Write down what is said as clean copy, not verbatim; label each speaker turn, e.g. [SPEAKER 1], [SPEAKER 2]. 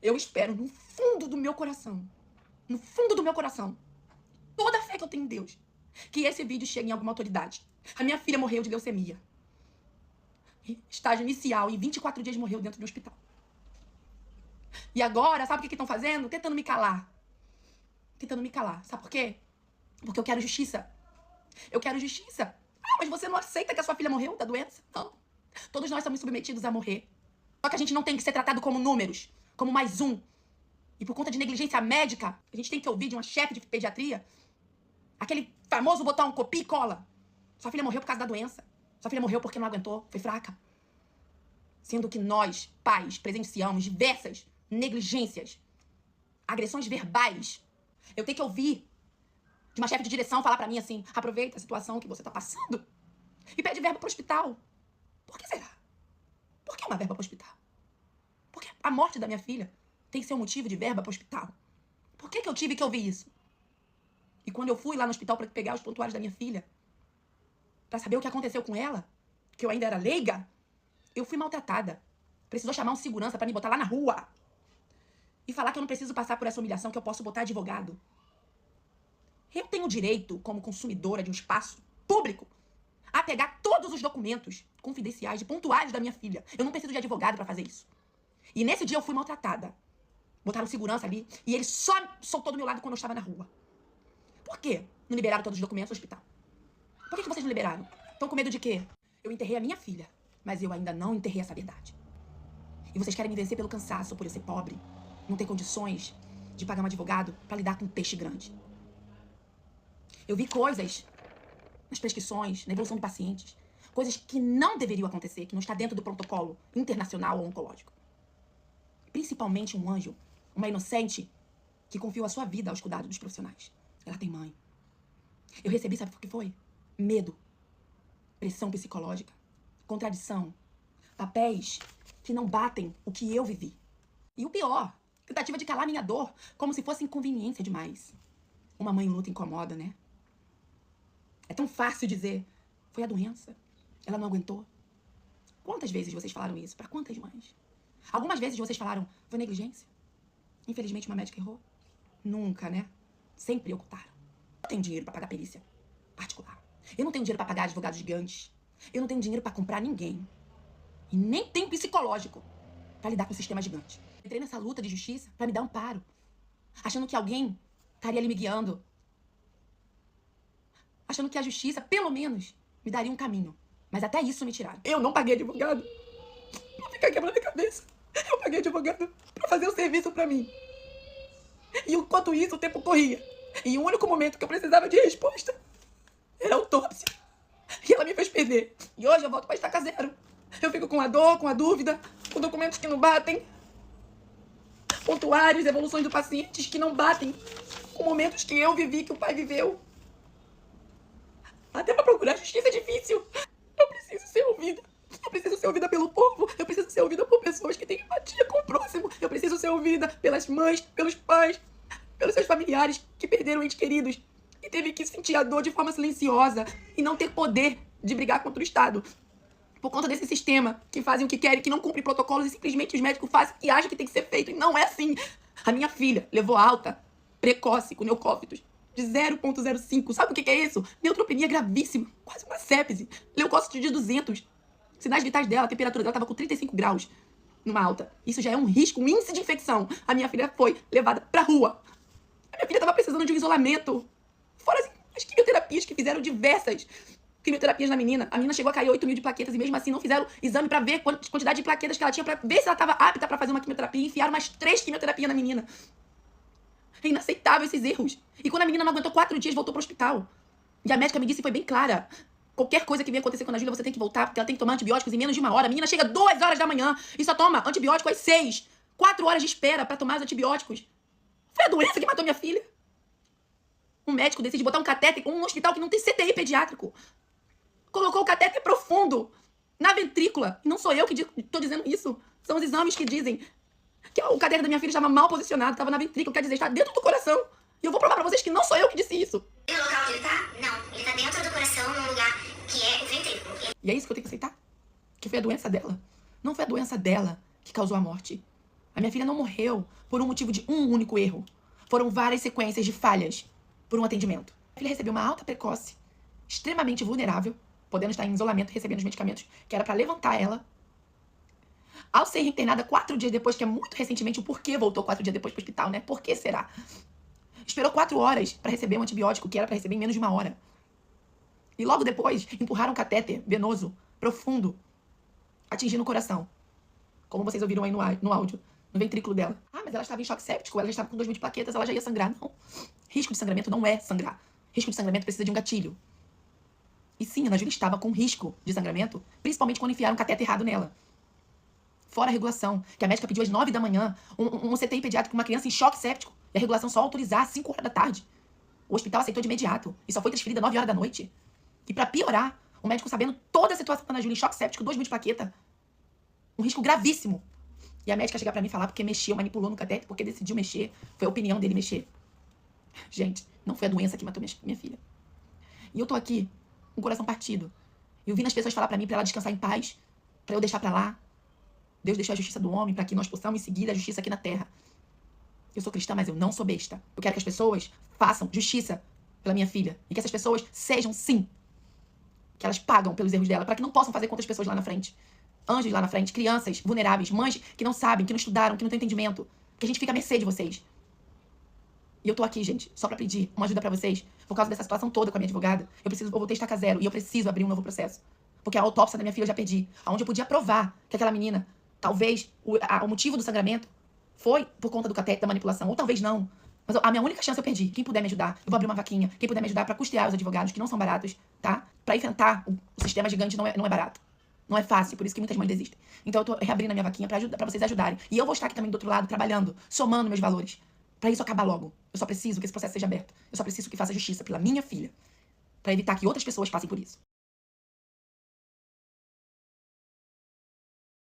[SPEAKER 1] Eu espero no fundo do meu coração, no fundo do meu coração, toda a fé que eu tenho em Deus, que esse vídeo chegue em alguma autoridade. A minha filha morreu de leucemia. Estágio inicial, e 24 dias morreu dentro do hospital. E agora, sabe o que estão fazendo? Tentando me calar. Tentando me calar. Sabe por quê? Porque eu quero justiça. Eu quero justiça. Ah, mas você não aceita que a sua filha morreu da doença? Não. Todos nós somos submetidos a morrer. Só que a gente não tem que ser tratado como números, como mais um. E por conta de negligência médica, a gente tem que ouvir de uma chefe de pediatria aquele famoso botão copia e cola. Sua filha morreu por causa da doença. Sua filha morreu porque não aguentou, foi fraca. Sendo que nós, pais, presenciamos diversas negligências, agressões verbais. Eu tenho que ouvir de uma chefe de direção falar pra mim assim: aproveita a situação que você tá passando e pede verba pro hospital. Por que será? Por que uma verba pro hospital? Porque a morte da minha filha tem que ser um motivo de verba pro hospital. Por que eu tive que ouvir isso? E quando eu fui lá no hospital pra pegar os prontuários da minha filha, pra saber o que aconteceu com ela, que eu ainda era leiga, eu fui maltratada. Precisou chamar um segurança pra me botar lá na rua e falar que eu não preciso passar por essa humilhação, que eu posso botar advogado. Eu tenho direito, como consumidora de um espaço público, a pegar todos os documentos confidenciais e pontuais da minha filha. Eu não preciso de advogado pra fazer isso. E nesse dia eu fui maltratada. Botaram segurança ali e ele só soltou do meu lado quando eu estava na rua. Por quê? Não liberaram todos os documentos do hospital. Por que vocês não liberaram? Estão com medo de quê? Eu enterrei a minha filha, mas eu ainda não enterrei essa verdade. E vocês querem me vencer pelo cansaço, por eu ser pobre, não ter condições de pagar um advogado pra lidar com um peixe grande. Eu vi coisas nas prescrições, na evolução de pacientes, coisas que não deveriam acontecer, que não está dentro do protocolo internacional ou oncológico. Principalmente um anjo, uma inocente, que confiou a sua vida aos cuidados dos profissionais. Ela tem mãe. Eu recebi, sabe o que foi? Medo, pressão psicológica, contradição, papéis que não batem o que eu vivi. E o pior, tentativa de calar minha dor, como se fosse inconveniência demais. Uma mãe em luta incomoda, né? É tão fácil dizer, foi a doença, ela não aguentou. Quantas vezes vocês falaram isso? Para quantas mães? Algumas vezes vocês falaram, foi negligência? Infelizmente uma médica errou? Nunca, né? Sempre ocultaram. Eu não tenho dinheiro para pagar perícia particular. Eu não tenho dinheiro para pagar advogados gigantes. Eu não tenho dinheiro para comprar ninguém. E nem tenho psicológico para lidar com o sistema gigante. Entrei nessa luta de justiça para me dar amparo, achando que alguém estaria ali me guiando, achando que a justiça, pelo menos, me daria um caminho. Mas até isso me tiraram. Eu não paguei advogado pra ficar quebrando a cabeça. Eu paguei advogado pra fazer o serviço pra mim. E enquanto isso, o tempo corria. E o único momento que eu precisava de resposta era a autópsia. E ela me fez perder. E hoje eu volto pra estaca zero. Eu fico com a dor, com a dúvida, com documentos que não batem, pontuários, evoluções do pacientes que não batem com momentos que eu vivi, que o pai viveu. Até pra procurar justiça é difícil. Eu preciso ser ouvida. Eu preciso ser ouvida pelo povo. Eu preciso ser ouvida por pessoas que têm empatia com o próximo. Eu preciso ser ouvida pelas mães, pelos pais, pelos seus familiares que perderam entes queridos e teve que sentir a dor de forma silenciosa e não ter poder de brigar contra o Estado. Por conta desse sistema que fazem o que querem, que não cumpre protocolos e simplesmente os médicos fazem e acham que tem que ser feito. E não é assim. A minha filha levou alta precoce com leucócitos de 0,05. Sabe o que é isso? Neutropenia gravíssima, quase uma sepse. Leucócito de 200. Sinais vitais dela, a temperatura dela estava com 35 graus numa alta. Isso já é um risco, um índice de infecção. A minha filha foi levada pra rua. A minha filha estava precisando de um isolamento. Fora as quimioterapias que fizeram diversas quimioterapias na menina. A menina chegou a cair 8 mil de plaquetas e mesmo assim não fizeram exame pra ver a quantidade de plaquetas que ela tinha, pra ver se ela estava apta pra fazer uma quimioterapia. E enfiaram mais 3 quimioterapias na menina. É inaceitável esses erros. E quando a menina não aguentou 4 dias, voltou pro hospital. E a médica me disse e foi bem clara. Qualquer coisa que venha acontecer com a Júlia, você tem que voltar, porque ela tem que tomar antibióticos em menos de 1 hora. A menina chega 2 horas da manhã e só toma antibiótico às 6. 4 horas de espera pra tomar os antibióticos. Foi a doença que matou minha filha. Um médico decide botar um catéter em um hospital que não tem CTI pediátrico. Colocou o catéter profundo na ventrícula. E não sou eu que tô dizendo isso. São os exames que dizem que o catéter da minha filha estava mal posicionado, estava na ventrícula, quer dizer, está dentro do coração. E eu vou provar pra vocês que não sou eu que disse isso.
[SPEAKER 2] E no local que ele tá? Não. Ele tá dentro do coração, num lugar que é o ventrículo.
[SPEAKER 1] E é isso que eu tenho que aceitar? Que foi a doença dela. Não foi a doença dela que causou a morte. A minha filha não morreu por um motivo de um único erro. Foram várias sequências de falhas por um atendimento. A filha recebeu uma alta precoce, extremamente vulnerável, podendo estar em isolamento, recebendo os medicamentos que era para levantar ela. Ao ser internada 4 dias depois, que é muito recentemente, o porquê voltou 4 dias depois pro hospital, né? Por que será? Esperou 4 horas para receber um antibiótico que era para receber em menos de 1 hora. E logo depois, empurraram um catéter venoso, profundo, atingindo o coração. Como vocês ouviram aí no áudio, no ventrículo dela. Ah, mas ela estava em choque séptico, ela já estava com 2.000 de plaquetas, ela já ia sangrar. Não. Risco de sangramento não é sangrar. Risco de sangramento precisa de um gatilho. E sim, a Ana Júlia estava com risco de sangramento, principalmente quando enfiaram um catéter errado nela. Fora a regulação, que a médica pediu às 9 da manhã, um CTI pediátrico com uma criança em choque séptico, e a regulação só autorizar às 5 horas da tarde. O hospital aceitou de imediato, e só foi transferida às 9 horas da noite. E pra piorar, o médico sabendo toda a situação da Ana Júlia em choque séptico, 2.000 de plaqueta, um risco gravíssimo. E a médica chega pra mim falar porque mexeu, manipulou no catéter, porque decidiu mexer, foi a opinião dele mexer. Gente, não foi a doença que matou minha filha. E eu tô aqui, com o coração partido. E ouvindo as pessoas falar pra mim, pra ela descansar em paz, pra eu deixar pra lá. Deus deixou a justiça do homem para que nós possamos seguir a justiça aqui na terra. Eu sou cristã, mas eu não sou besta. Eu quero que as pessoas façam justiça pela minha filha. E que essas pessoas sejam, sim, que elas pagam pelos erros dela, para que não possam fazer com outras pessoas lá na frente. Anjos lá na frente, crianças vulneráveis, mães que não sabem, que não estudaram, que não têm entendimento. Que a gente fica à mercê de vocês. E eu tô aqui, gente, só pra pedir uma ajuda pra vocês. Por causa dessa situação toda com a minha advogada, eu voltei a estaca zero e eu preciso abrir um novo processo. Porque a autópsia da minha filha eu já pedi. Onde eu podia provar que aquela menina, talvez o motivo do sangramento foi por conta do catéter, da manipulação, ou talvez não. Mas a minha única chance eu perdi. Quem puder me ajudar, eu vou abrir uma vaquinha. Quem puder me ajudar pra custear os advogados, que não são baratos, tá? Pra enfrentar o sistema gigante não é barato. Não é fácil, por isso que muitas mães desistem. Então eu tô reabrindo a minha vaquinha pra vocês ajudarem. E eu vou estar aqui também do outro lado, trabalhando, somando meus valores. Pra isso acabar logo. Eu só preciso que esse processo seja aberto. Eu só preciso que faça justiça pela minha filha. Pra evitar que outras pessoas passem por isso.